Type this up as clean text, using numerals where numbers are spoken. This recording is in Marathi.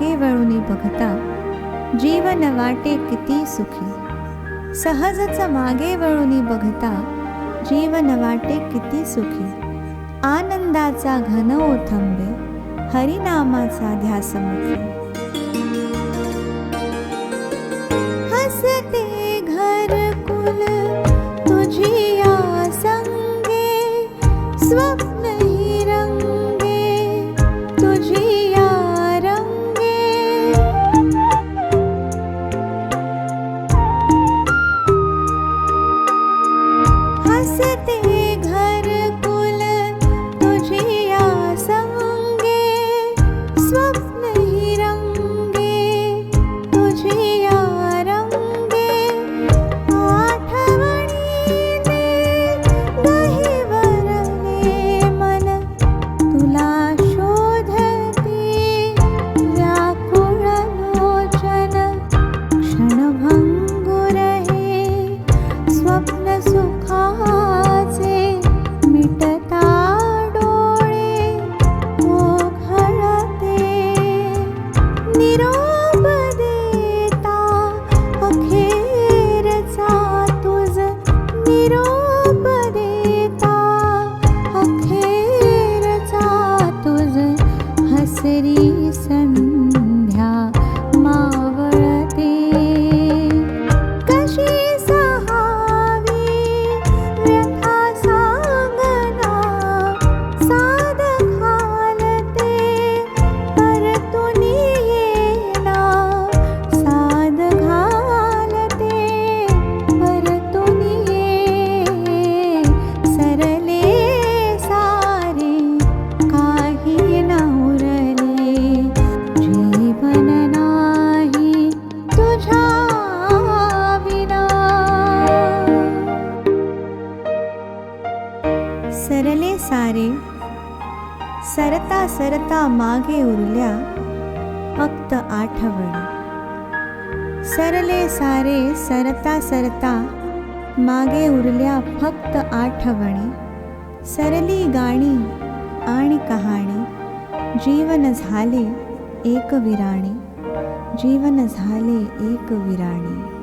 मागे वळूनी बघता जीवन वाटे किती सुखी. सहजच मागे वळूनी बघता जीवन वाटे किती सुखी. आनंदाचा घन ओथंबे हरिनामाचा ध्यासमुखी. हसते घरकुल तुझिया संगे स्वप्न ही रंगे तुझिया रंगे. हसते घरकुल तुझिया संगे स्वप्न ही रंगे तुझिया रंगे. आठवणीने गहिवरले मन तुला शोधते. व्याकुळ लोचन क्षणभंगुर हे स्वप्न सुखाचे. मिटता डोळे ओघळते. निरोप देता अखेरचा तुझ. निरोप देता अखेरचा तुझ. हसरी संध्या मावळते. कशी सहावी व्यथा सांगना साद घालते. परतुनी येना साद घालते. परतुनी ये सरले सारे काही न उरले. जीवन नाही तुझ्या विना. सरले सारे सरता सरता मागे उरल्या फक्त आठवणी. सरले सारे सरता सरता मागे उरल्या फक्त आठवणी. सरली गाणी आणि कहाणी जीवन झाले एक विराणी. जीवन झाले एक विराणी.